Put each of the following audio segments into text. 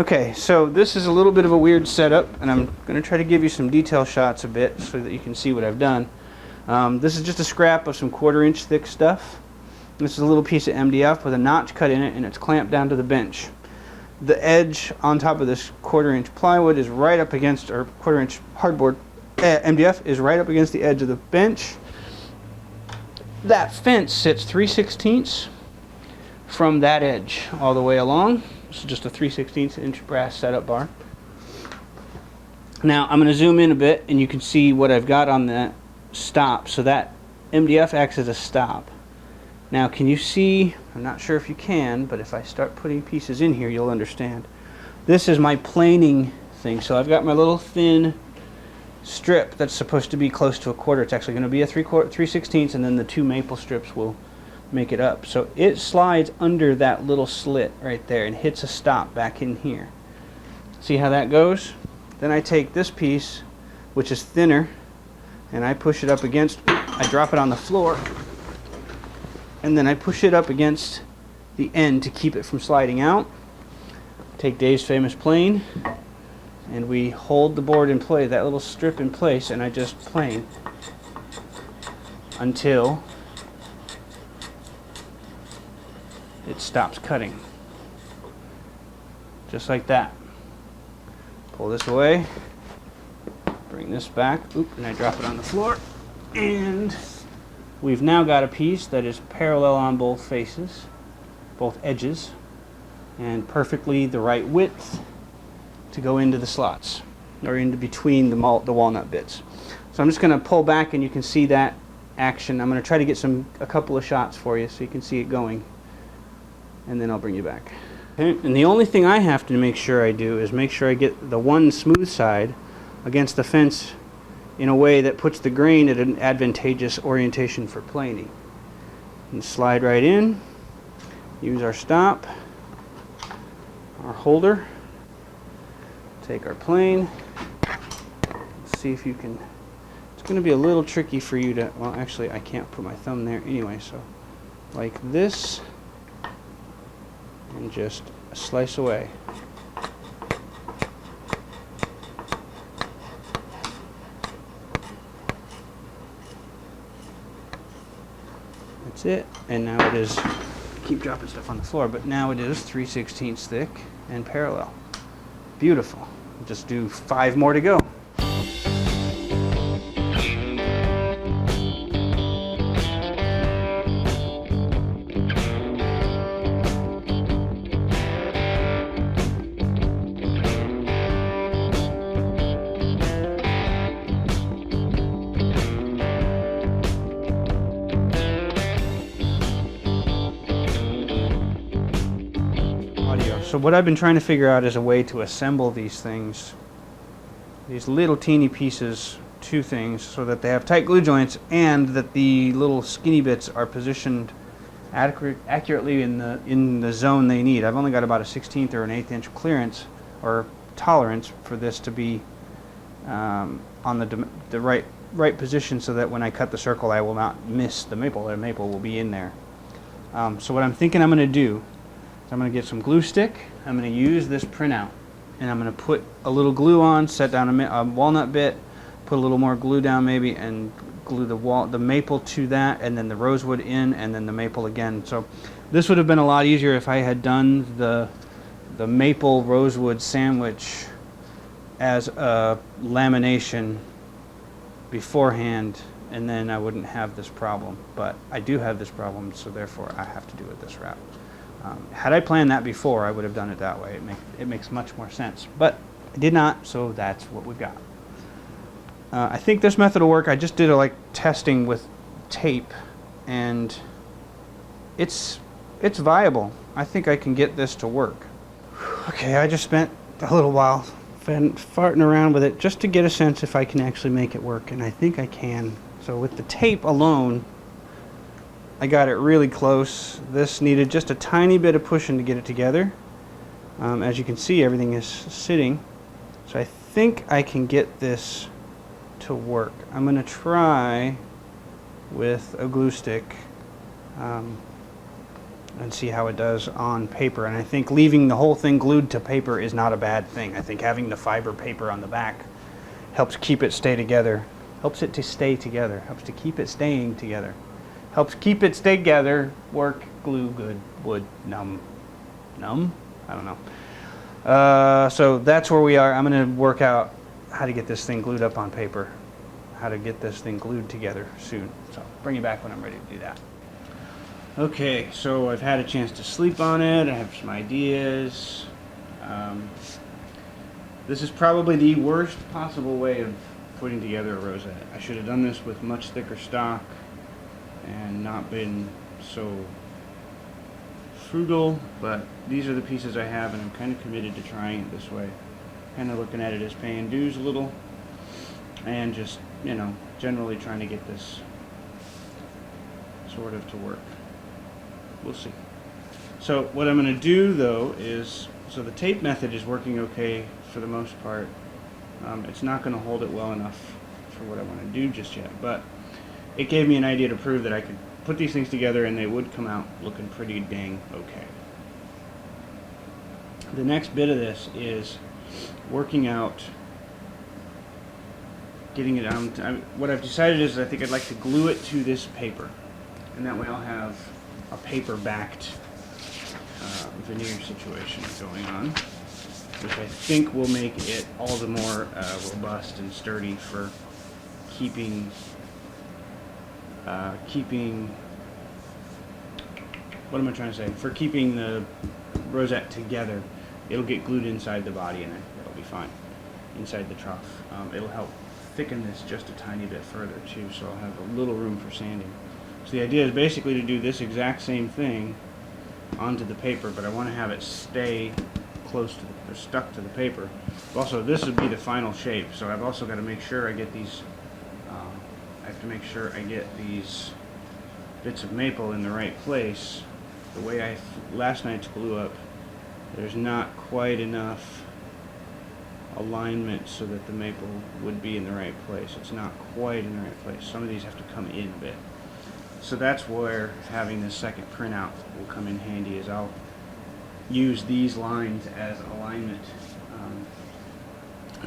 Okay, so this is a little bit of a weird setup, and I'm going to try to give you some detail shots a bit so that you can see what I've done. This is just a scrap of some 1/4 inch thick stuff. This is a little piece of MDF with a notch cut in it, and it's clamped down to the bench. The edge on top of this 1/4 inch plywood is right up against, or 1/4 inch hardboard MDF is right up against the edge of the bench. That fence sits 3/16 from that edge all the way along. This is just a 3/16 inch brass setup bar. Now I'm going to zoom in a bit and you can see what I've got on that stop. So that MDF acts as a stop. Now can you see, I'm not sure if you can, but if I start putting pieces in here you'll understand. This is my planing thing. So I've got my little thin strip that's supposed to be close to a 1/4. It's actually going to be a 3/16, and then the 2 maple strips will make it up. So it slides under that little slit right there and hits a stop back in here. See how that goes? Then I take this piece, which is thinner, and I push it up against, I drop it on the floor, and then I push it up against the end to keep it from sliding out. Take Dave's famous plane, and we hold the board in place, that little strip in place, and I just plane until it stops cutting. Just like that. Pull this away, bring this back, and I drop it on the floor, and we've now got a piece that is parallel on both faces, both edges, and perfectly the right width to go into the slots, or into between the walnut bits. So I'm just going to pull back and you can see that action. I'm going to try to get a couple of shots for you so you can see it going, and then I'll bring you back. Okay. And the only thing I have to make sure I do is make sure I get the one smooth side against the fence in a way that puts the grain at an advantageous orientation for planing. And slide right in, use our stop, our holder, take our plane, see if you can, it's going to be a little tricky for you to, well actually I can't put my thumb there anyway, so like this, and just slice away. That's it, and now it is, keep dropping stuff on the floor, but now it is 3/16 thick and parallel. Beautiful. Just do 5 more to go. So what I've been trying to figure out is a way to assemble these things, these little teeny pieces, to things, so that they have tight glue joints and that the little skinny bits are positioned accurately in the zone they need. I've only got about a 1/16 or an 1/8 inch clearance or tolerance for this to be on the right position, so that when I cut the circle I will not miss the maple. The maple will be in there. So what I'm thinking I'm going to do, I'm going to get some glue stick, I'm going to use this printout, and I'm going to put a little glue on, set down a walnut bit, put a little more glue down maybe, and glue the maple to that, and then the rosewood in, and then the maple again. So this would have been a lot easier if I had done the maple rosewood sandwich as a lamination beforehand, and then I wouldn't have this problem. But I do have this problem, so therefore I have to do it this route. Had I planned that before, I would have done it that way. It makes much more sense. But I did not, so that's what we've got. I think this method will work. I just did a testing with tape, and it's viable. I think I can get this to work. Okay, I just spent a little while farting around with it just to get a sense if I can actually make it work, and I think I can. So with the tape alone, I got it really close. This needed just a tiny bit of pushing to get it together. As you can see, everything is sitting. So I think I can get this to work. I'm going to try with a glue stick. and see how it does on paper. And I think leaving the whole thing glued to paper is not a bad thing. I think having the fiber paper on the back helps keep it stay together. Helps it to stay together. Helps to keep it staying together. Helps keep it stay together. Work, glue, good, wood, numb. Numb? I don't know. So that's where we are. I'm going to work out how to get this thing glued up on paper. How to get this thing glued together soon. So bring you back when I'm ready to do that. Okay, so I've had a chance to sleep on it. I have some ideas. This is probably the worst possible way of putting together a rosette. I should have done this with much thicker stock and not been so frugal, but these are the pieces I have, and I'm kind of committed to trying it this way. Kind of looking at it as paying dues a little, and just, you know, generally trying to get this sort of to work. We'll see. So what I'm going to do though is, so the tape method is working okay for the most part. It's not going to hold it well enough for what I want to do just yet, but it gave me an idea to prove that I could put these things together and they would come out looking pretty dang okay. The next bit of this is working out, getting it on. What I've decided is I think I'd like to glue it to this paper, and that way I'll have a paper-backed veneer situation going on, which I think will make it all the more robust and sturdy for keeping what am I trying to say? For keeping the rosette together. It'll get glued inside the body and it'll be fine inside the trough. It'll help thicken this just a tiny bit further too, so I'll have a little room for sanding. So the idea is basically to do this exact same thing onto the paper, but I want to have it stay close to or stuck to the paper. Also, this would be the final shape, so I've also got to make sure I get these these bits of maple in the right place. The way last night's glue up, there's not quite enough alignment so that the maple would be in the right place. It's not quite in the right place. Some of these have to come in a bit. So that's where having this second printout will come in handy, is I'll use these lines as alignment.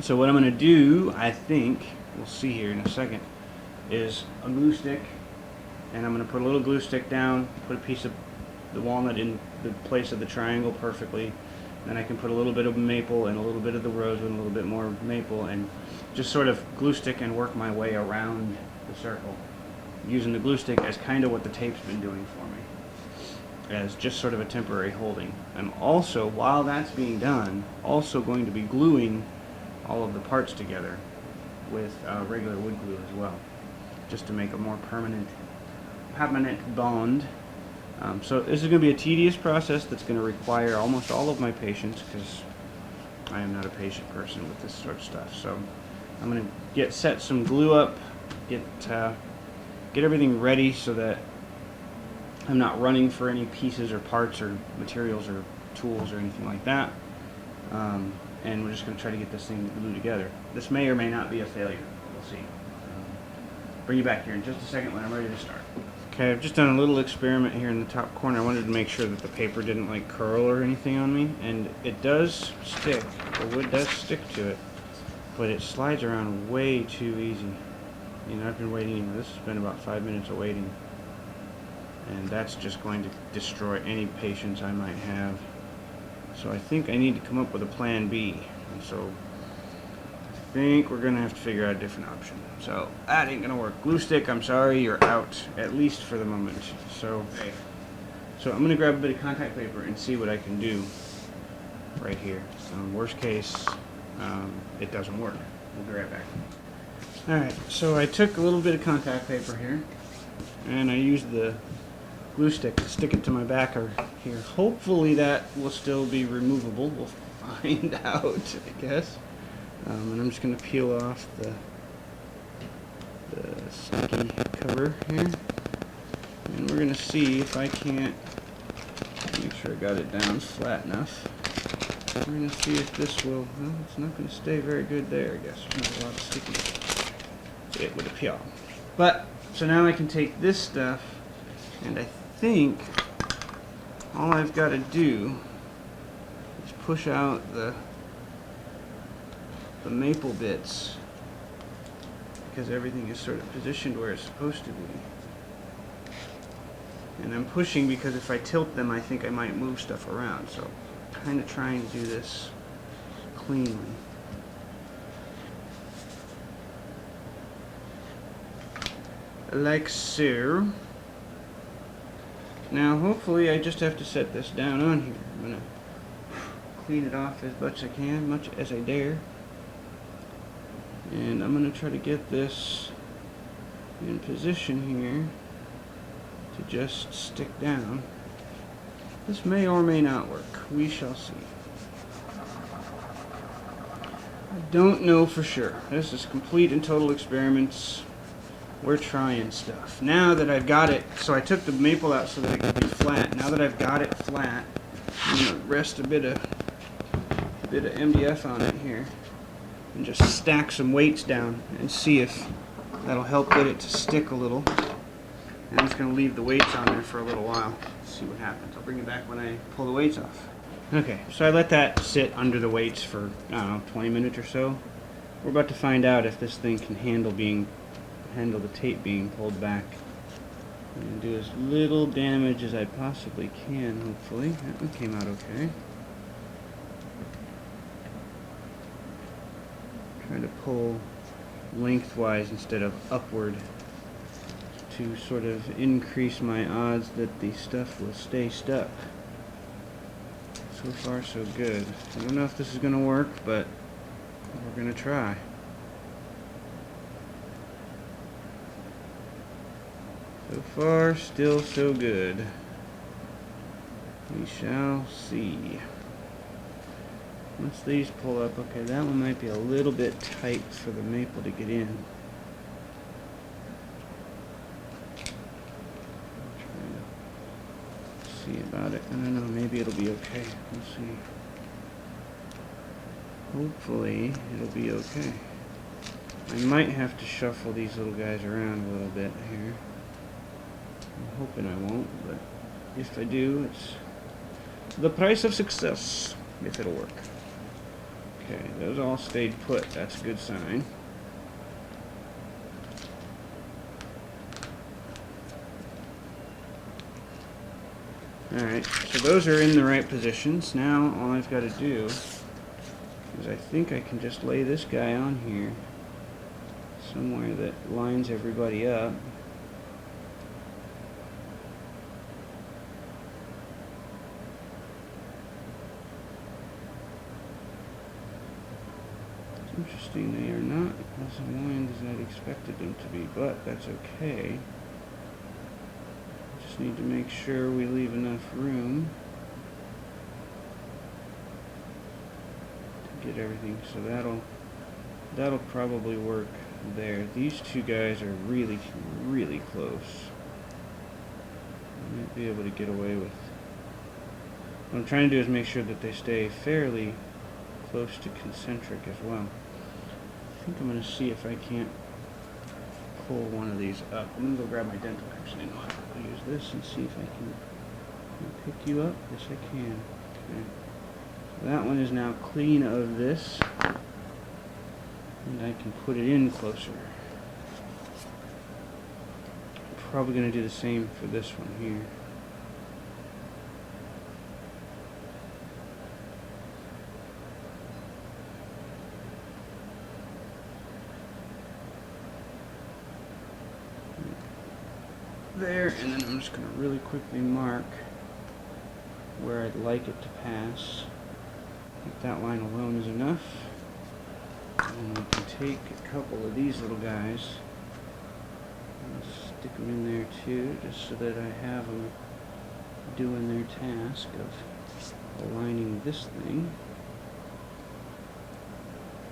So what I'm going to do, I think, we'll see here in a second, is a glue stick, and I'm going to put a little glue stick down, put a piece of the walnut in the place of the triangle perfectly. Then I can put a little bit of maple and a little bit of the rosewood and a little bit more maple, and just sort of glue stick and work my way around the circle, using the glue stick as kind of what the tape's been doing for me, as just sort of a temporary holding. I'm also, while that's being done, also going to be gluing all of the parts together with regular wood glue as well, just to make a more permanent bond. So this is going to be a tedious process that's going to require almost all of my patience, because I am not a patient person with this sort of stuff. So I'm going to set some glue up, get everything ready so that I'm not running for any pieces or parts or materials or tools or anything like that. And we're just going to try to get this thing glued together. This may or may not be a failure. We'll see. Bring you back here in just a second when I'm ready to start. Okay, I've just done a little experiment here in the top corner. I wanted to make sure that the paper didn't like curl or anything on me, and it does stick. The wood does stick to it, but it slides around way too easy. You know, I've been waiting, this has been about 5 minutes of waiting, and that's just going to destroy any patience I might have. So I think I need to come up with a plan B, and so I think we're going to have to figure out a different option. So that ain't going to work. Glue stick, I'm sorry, you're out, at least for the moment. So I'm going to grab a bit of contact paper and see what I can do right here. Worst case, it doesn't work. We'll be right back. Alright, so I took a little bit of contact paper here, and I used the glue stick to stick it to my backer here. Hopefully that will still be removable. We'll find out, I guess. And I'm just going to peel off the sticky cover here, and we're going to see if I can't make sure I got it down flat enough. We're going to see if this will, well, it's not going to stay very good there, I guess. There's not a lot of sticky. It would appeal. But, so now I can take this stuff, and I think all I've got to do is push out the maple bits, because everything is sort of positioned where it's supposed to be. And I'm pushing because if I tilt them, I think I might move stuff around. So I'm kind of trying to do this cleanly. Like so. Now hopefully I just have to set this down on here. I'm going to clean it off as much as I can, much as I dare. And I'm going to try to get this in position here to just stick down. This may or may not work. We shall see. I don't know for sure. This is complete and total experiments. We're trying stuff. Now that I've got it, so I took the maple out so that it could be flat. Now that I've got it flat, I'm going to rest a bit of MDF on it here and just stack some weights down and see if that'll help get it to stick a little. And I'm just going to leave the weights on there for a little while. See what happens. I'll bring it back when I pull the weights off. Okay, so I let that sit under the weights for, I don't know, 20 minutes or so. We're about to find out if this thing can handle the tape being pulled back. I'm going to do as little damage as I possibly can, hopefully. That one came out okay. Try to pull lengthwise instead of upward to sort of increase my odds that the stuff will stay stuck. So far so good. I don't know if this is going to work, but we're going to try. So far, still so good. We shall see. Once these pull up, okay, that one might be a little bit tight for the maple to get in. I'm trying to see about it. I don't know, maybe it'll be okay. We'll see. Hopefully, it'll be okay. I might have to shuffle these little guys around a little bit here. I'm hoping I won't, but if I do, it's the price of success, if it'll work. Okay, those all stayed put. That's a good sign. Alright, so those are in the right positions. Now all I've got to do is I think I can just lay this guy on here somewhere that lines everybody up. Interesting, they are not as aligned as I'd expected them to be, but that's okay. Just need to make sure we leave enough room to get everything, so that'll probably work there. These two guys are really, really close. I might be able to get away with. What I'm trying to do is make sure that they stay fairly close to concentric as well. I think I'm going to see if I can't pull one of these up. I'm going to go grab my dental, actually. No, I'll use this and see if I can pick you up. Yes, I can. Okay. So that one is now clean of this, and I can put it in closer. I'm probably going to do the same for this one here. There, and then I'm just going to really quickly mark where I'd like it to pass. If that line alone is enough. And we can take a couple of these little guys and stick them in there too, just so that I have them doing their task of aligning this thing.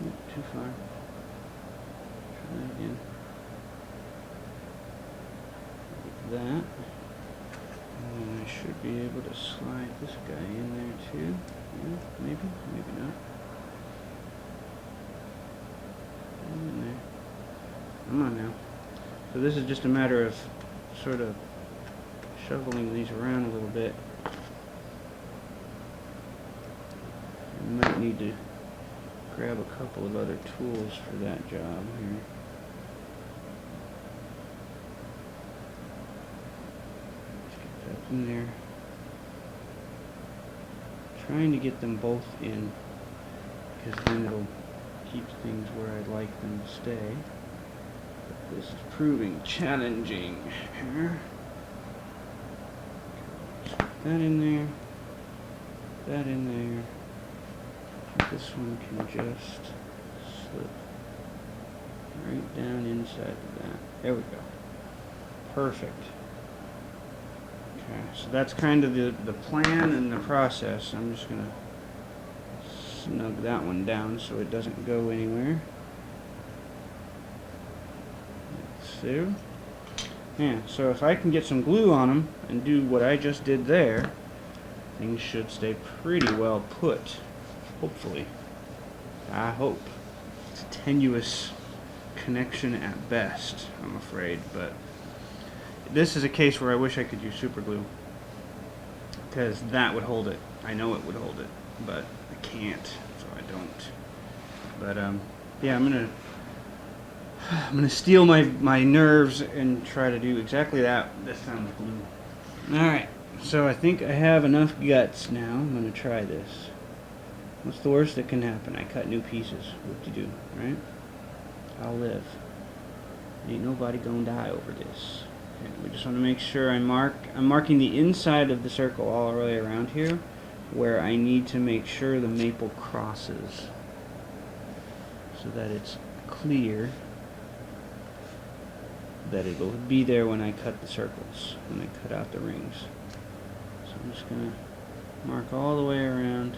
Oop, too far. Try that again. That, and then I should be able to slide this guy in there too. Yeah, maybe not. In there. Come on now. So this is just a matter of sort of shoveling these around a little bit might need to grab a couple of other tools for that job here. Let's get that in there. Trying to get them both in, because then it'll keep things where I'd like them to stay. But this is proving challenging here. That in there, that in there. This one can just slip right down inside of that. There we go. Perfect. Okay, so that's kind of the plan and the process. I'm just going to snug that one down so it doesn't go anywhere. So, yeah, so if I can get some glue on them and do what I just did there, things should stay pretty well put. Hopefully. I hope. It's a tenuous connection at best, I'm afraid, but this is a case where I wish I could use super glue, because that would hold it. I know it would hold it, but I can't, so I don't. But yeah, I'm gonna steel my nerves and try to do exactly that this time with glue. Alright, so I think I have enough guts now. I'm gonna try this. What's the worst that can happen? I cut new pieces. What do you do, right? I'll live. Ain't nobody gonna die over this. Okay, we just want to make sure I'm marking the inside of the circle all the way around here, where I need to make sure the maple crosses, so that it's clear that it'll be there when I cut the circles, when I cut out the rings. So I'm just gonna mark all the way around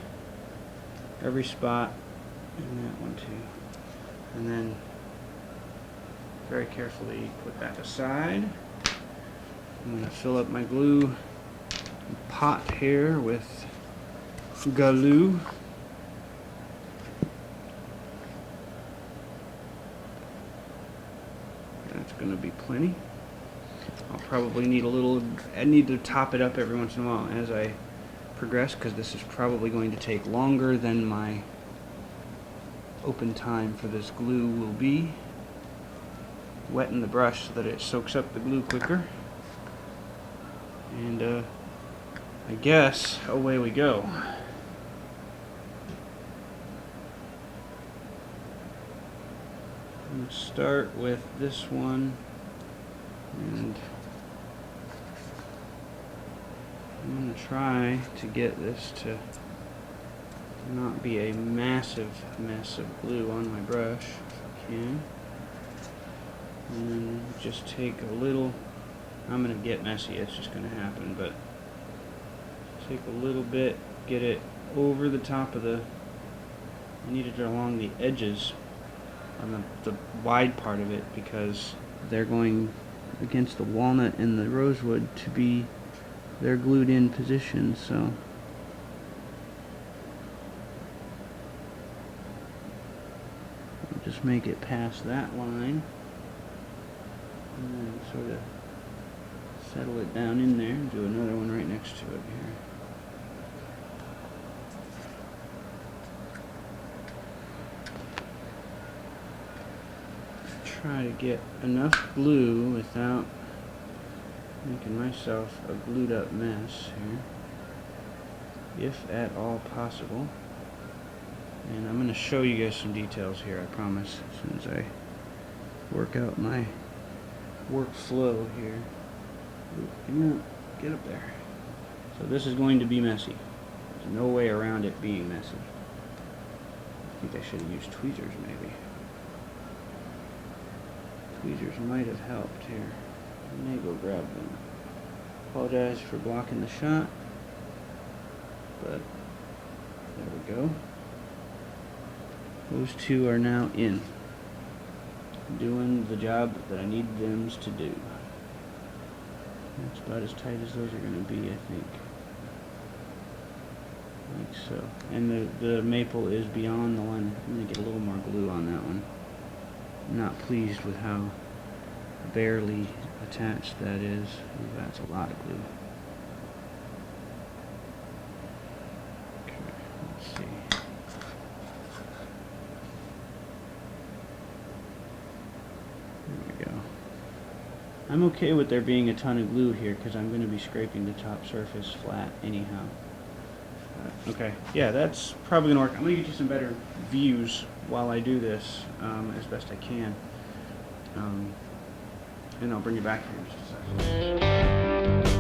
every spot, and that one too, and then very carefully put that aside. I'm going to fill up my glue pot here with glue. That's going to be plenty. I'll probably need a little, I need to top it up every once in a while as I progress, because this is probably going to take longer than my open time for this glue will be. Wetting the brush so that it soaks up the glue quicker. And I guess away we go. I'm going to start with this one, and I'm going to try to get this to not be a massive mess of glue on my brush if I can. And then just take a little, I'm going to get messy, it's just going to happen, but take a little bit, get it over the top of the, I need it along the edges on the wide part of it, because they're going against the walnut and the rosewood to be, they're glued in position, so just make it past that line. And then sort of settle it down in there and do another one right next to it here. Try to get enough glue without making myself a glued up mess here, if at all possible. And I'm going to show you guys some details here, I promise, as soon as I work out my workflow here. Get up there. So this is going to be messy. There's no way around it being messy. I think I should have used tweezers maybe. Tweezers might have helped here. I may go grab them. Apologize for blocking the shot, but there we go. Those two are now in, doing the job that I need them to do. That's about as tight as those are going to be, I think. Like so. And the maple is beyond the line. I'm going to get a little more glue on that one. I'm not pleased with how barely attached that is. Ooh, that's a lot of glue. Okay, let's see. I'm okay with there being a ton of glue here because I'm going to be scraping the top surface flat anyhow. Okay, yeah, that's probably going to work. I'm going to get you some better views while I do this as best I can. And I'll bring you back here in just a second.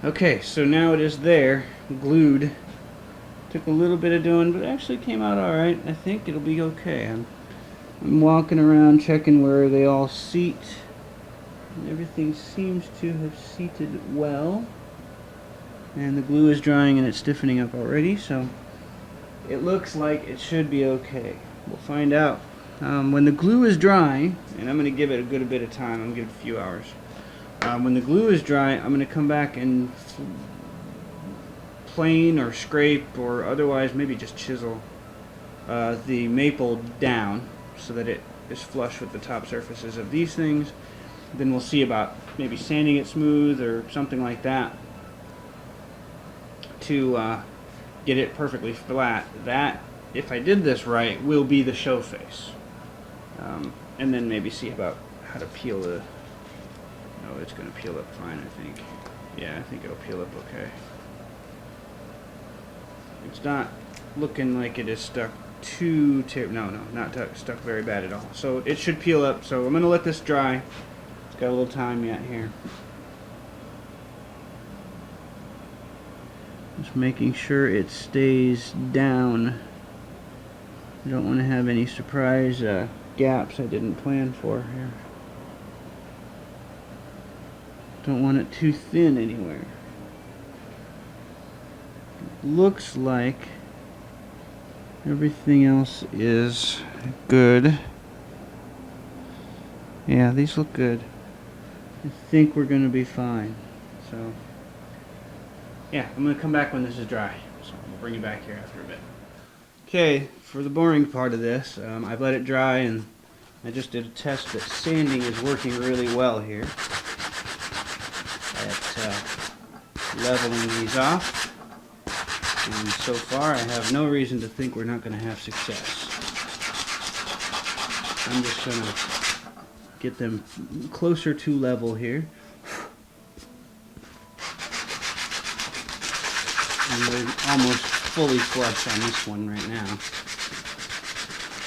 Okay, so now it is there, glued. Took a little bit of doing, but it actually came out alright. I think it'll be okay. I'm walking around checking where they all seat. And everything seems to have seated well. And the glue is drying and it's stiffening up already, so it looks like it should be okay. We'll find out. When the glue is dry, and I'm going to give it a good bit of time, I'm going to give it a few hours. When the glue is dry, I'm going to come back and plane or scrape or otherwise maybe just chisel the maple down so that it is flush with the top surfaces of these things. Then we'll see about maybe sanding it smooth or something like that to get it perfectly flat. That, if I did this right, will be the show face. And then maybe see about how to peel the... Oh, it's going to peel up fine, I think. Yeah, I think it'll peel up okay. It's not looking like it is stuck too no, not stuck very bad at all. So it should peel up. So I'm going to let this dry. It's got a little time yet here. Just making sure it stays down. I don't want to have any surprise gaps I didn't plan for here. Don't want it too thin anywhere. Looks like everything else is good. Yeah, these look good. I think we're going to be fine. So, yeah, I'm going to come back when this is dry. So we'll bring you back here after a bit. Okay, for the boring part of this, I've let it dry and I just did a test that sanding is working really well here at leveling these off. And so far, I have no reason to think we're not going to have success. I'm just going to get them closer to level here. And we're almost fully flush on this one right now.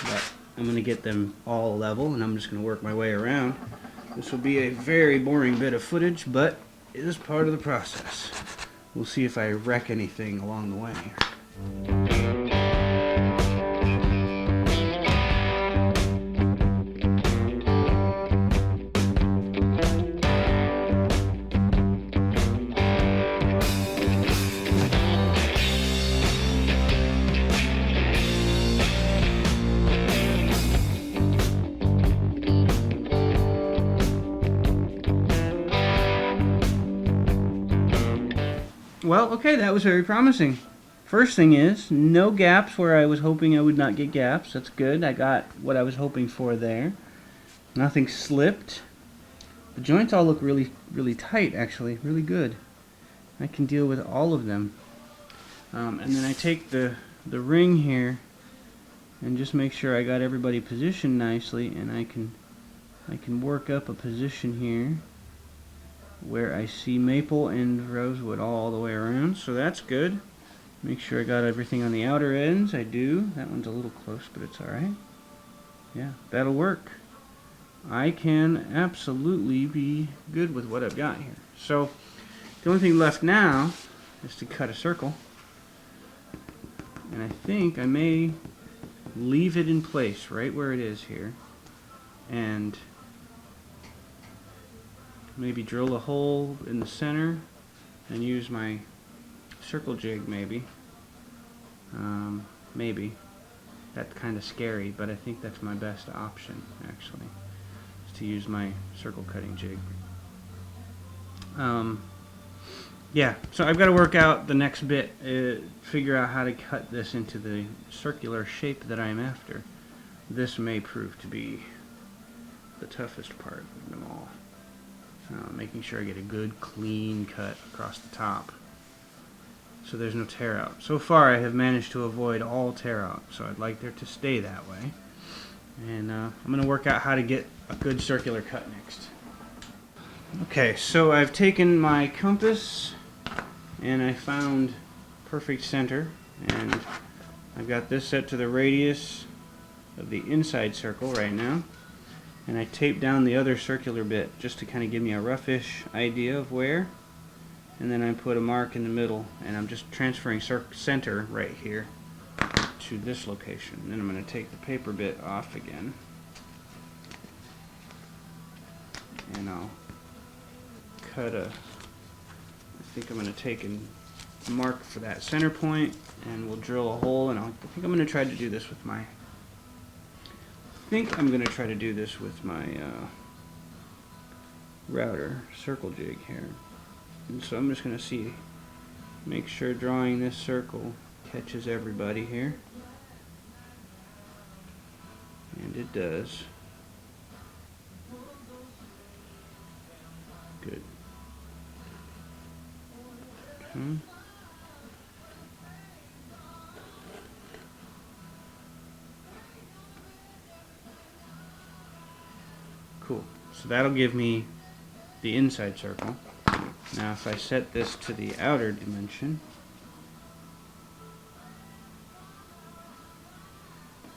But I'm going to get them all level, and I'm just going to work my way around. This will be a very boring bit of footage, but it is part of the process. We'll see if I wreck anything along the way. Well, okay, that was very promising. First thing is, no gaps where I was hoping I would not get gaps. That's good. I got what I was hoping for there. Nothing slipped. The joints all look really, really tight, actually. Really good. I can deal with all of them. And then I take the ring here and just make sure I got everybody positioned nicely, and I can work up a position here where I see maple and rosewood all the way around, so that's good. Make sure I got everything on the outer ends. I do. That one's a little close, but it's alright. Yeah, that'll work. I can absolutely be good with what I've got here. So the only thing left now is to cut a circle, and I think I may leave it in place right where it is here and maybe drill a hole in the center and use my circle jig maybe. That's kind of scary, but I think that's my best option, actually, is to use my circle cutting jig. Yeah, so I've got to work out the next bit, figure out how to cut this into the circular shape that I'm after. This may prove to be the toughest part of them all. Making sure I get a good clean cut across the top so there's no tear out. So far I have managed to avoid all tear out, so I'd like there to stay that way. And I'm going to work out how to get a good circular cut next. Okay, so I've taken my compass and I found perfect center, and I've got this set to the radius of the inside circle right now, and I taped down the other circular bit just to kind of give me a roughish idea of where, and then I put a mark in the middle, and I'm just transferring center right here to this location. And then I'm going to take the paper bit off again, and I'll cut a, I think I'm going to take and mark for that center point, and we'll drill a hole, and I think I'm going to try to do this with my, router circle jig here. And so I'm just going to make sure drawing this circle catches everybody here, and it does. Good. Cool. So that'll give me the inside circle. Now if I set this to the outer dimension,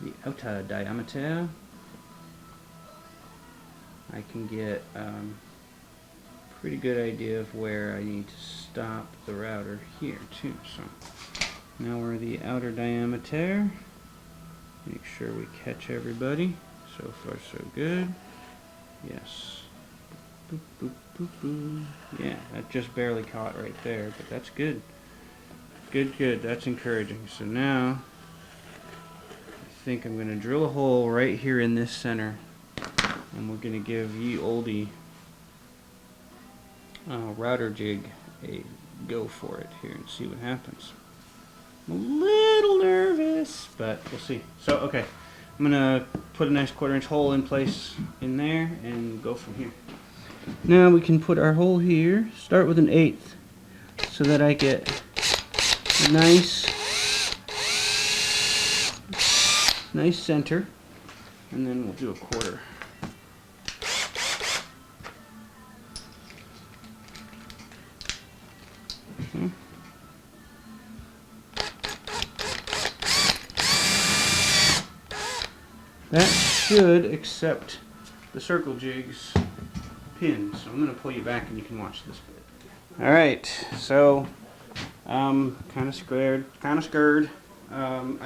the outer diameter, I can get pretty good idea of where I need to stop the router here too. So now we're the outer diameter. Make sure we catch everybody. So far so good. Yes. Boop, boop, boop, boop. Yeah, that just barely caught right there, but that's good. Good, that's encouraging. So now I think I'm going to drill a hole right here in this center, and we're going to give ye olde router jig a go for it here and see what happens. I'm a little nervous, but we'll see. So okay, I'm going to put a nice 1/4 inch hole in place in there and go from here. Now we can put our hole here, start with an 1/8 so that I get a nice center, and then we'll do a 1/4. That should accept the circle jig's pin, so I'm going to pull you back and you can watch this bit. Alright, so kind of scared. I've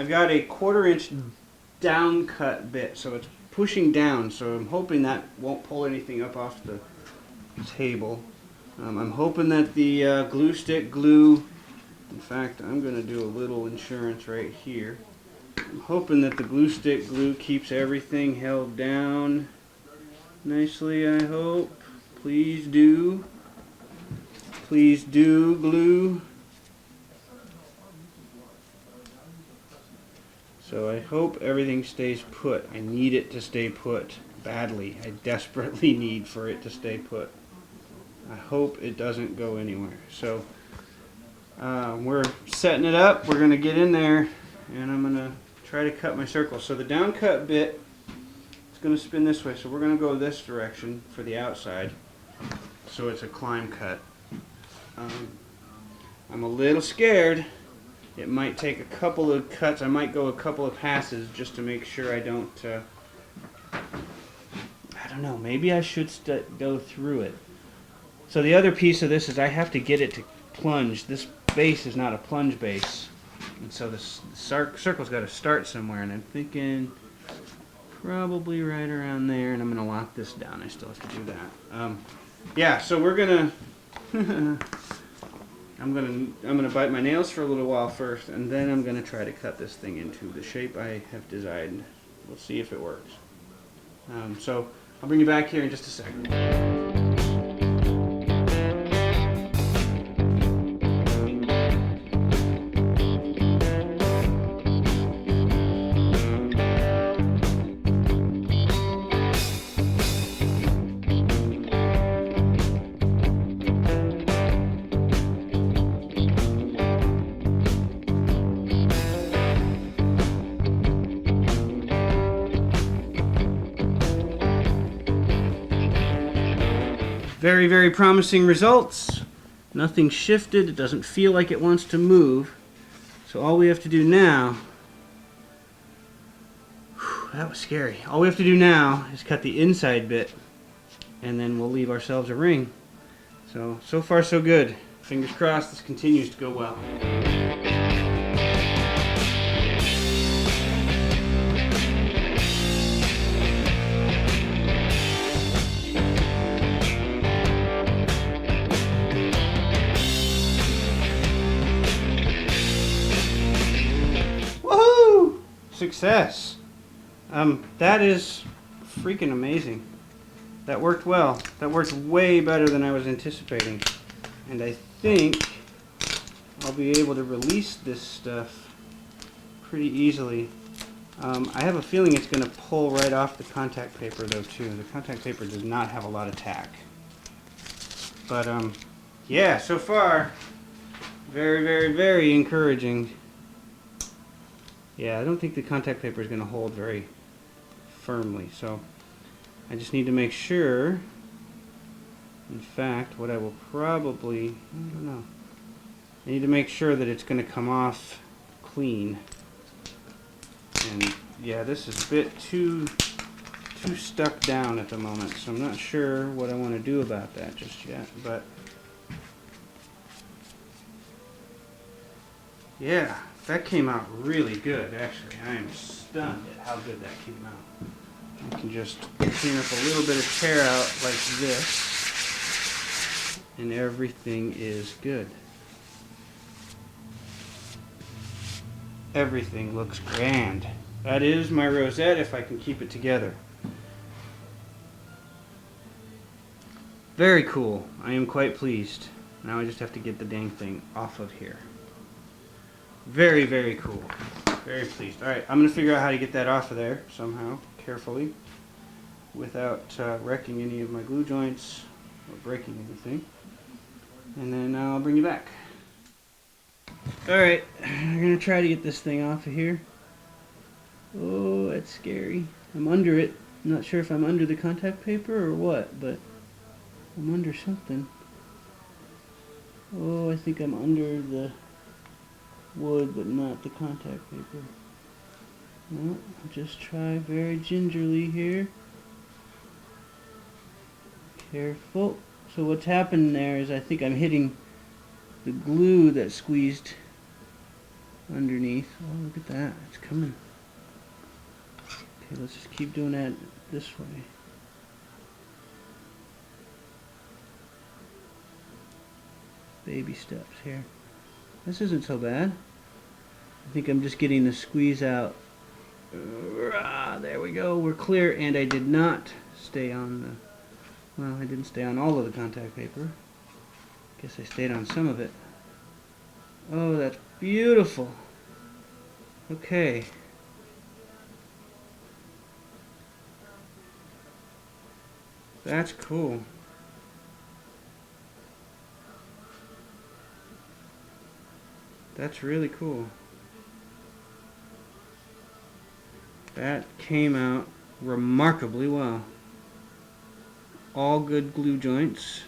got a 1/4 inch down cut bit, so it's pushing down, so I'm hoping that won't pull anything up off the table. I'm hoping that the glue stick glue, in fact I'm going to do a little insurance right here. I'm hoping that the glue stick glue keeps everything held down nicely, I hope. Please do. Please do, glue. So I hope everything stays put. I need it to stay put badly. I desperately need for it to stay put. I hope it doesn't go anywhere. So we're setting it up. We're going to get in there, and I'm going to try to cut my circle. So the down cut bit is going to spin this way. So we're going to go this direction for the outside. So it's a climb cut. I'm a little scared. It might take a couple of cuts. I might go a couple of passes just to make sure I don't, I don't know, maybe I should go through it. So the other piece of this is I have to get it to plunge. This base is not a plunge base. And so the circle's got to start somewhere, and I'm thinking probably right around there, and I'm going to lock this down. I still have to do that. Yeah, so we're going to I'm gonna bite my nails for a little while first, and then I'm gonna try to cut this thing into the shape I have designed. We'll see if it works. So I'll bring you back here in just a second. Very, very promising results. Nothing shifted. It doesn't feel like it wants to move. So all we have to do now, that was scary. All we have to do now is cut the inside bit, and then we'll leave ourselves a ring. So far so good. Fingers crossed this continues to go well. Success. That is freaking amazing. That worked well. That worked way better than I was anticipating. And I think I'll be able to release this stuff pretty easily. I have a feeling it's going to pull right off the contact paper though too. The contact paper does not have a lot of tack. But yeah, so far very, very, very encouraging. Yeah, I don't think the contact paper is going to hold very firmly, so I just need to make sure. In fact, what I will probably, I don't know, I need to make sure that it's going to come off clean. And yeah, this is a bit too stuck down at the moment, so I'm not sure what I want to do about that just yet, but yeah. That came out really good, actually. I am stunned at how good that came out. I can just clean up a little bit of tear out like this, and everything is good. Everything looks grand. That is my rosette if I can keep it together. Very cool. I am quite pleased. Now I just have to get the dang thing off of here. Very, very cool. Very pleased. Alright, I'm going to figure out how to get that off of there somehow, carefully, without wrecking any of my glue joints or breaking anything. And then I'll bring you back. Alright, I'm going to try to get this thing off of here. Oh, that's scary. I'm under it. I'm not sure if I'm under the contact paper or what, but I'm under something. Oh, I think I'm under the wood, but not the contact paper. No, I'll just try very gingerly here. Careful. So what's happened there is I think I'm hitting the glue that squeezed underneath. Oh, look at that. It's coming. Okay, let's just keep doing that this way. Baby steps here. This isn't so bad. I think I'm just getting the squeeze out. There we go. We're clear, and I did not stay on the... Well, I didn't stay on all of the contact paper. Guess I stayed on some of it. Oh, that's beautiful. Okay. That's cool. That's really cool. That came out remarkably well. All good glue joints.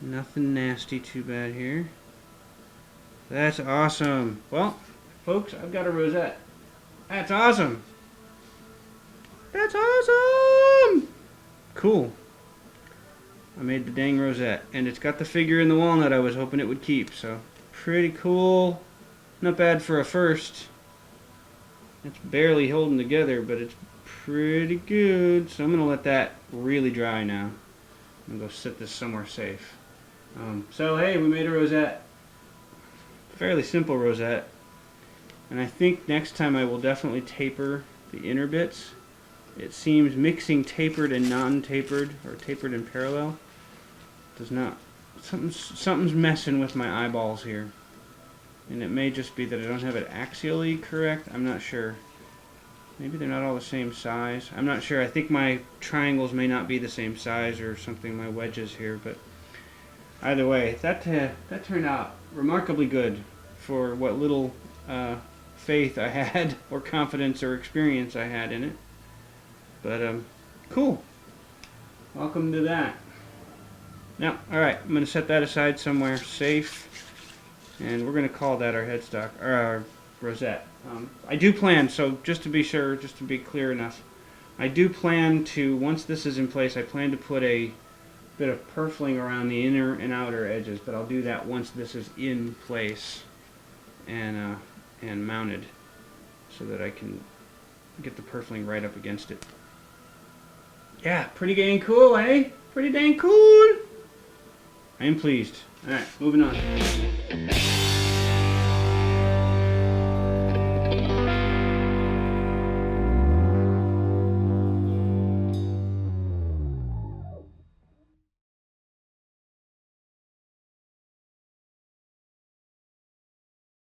Nothing nasty too bad here. That's awesome. Well, folks, I've got a rosette. That's awesome. That's awesome. Cool. I made the dang rosette, and it's got the figure in the walnut I was hoping it would keep, so pretty cool. Not bad for a first. It's barely holding together, but it's pretty good. So I'm going to let that really dry now. I'm going to go set this somewhere safe. So hey, we made a rosette. Fairly simple rosette. And I think next time I will definitely taper the inner bits. It seems mixing tapered and non-tapered, or tapered and parallel, does not... Something's messing with my eyeballs here. And it may just be that I don't have it axially correct. I'm not sure. Maybe they're not all the same size. I'm not sure. I think my triangles may not be the same size or something, my wedges here. But either way, that turned out remarkably good for what little faith I had, or confidence or experience I had in it. But cool. Welcome to that. Now, alright, I'm going to set that aside somewhere safe. And we're going to call that our headstock, or our rosette. I do plan, so just to be sure, just to be clear enough, I do plan to, once this is in place, I plan to put a bit of purfling around the inner and outer edges, but I'll do that once this is in place and mounted, so that I can get the purfling right up against it. Yeah, pretty dang cool, eh? Pretty dang cool! I am pleased. Alright, moving on.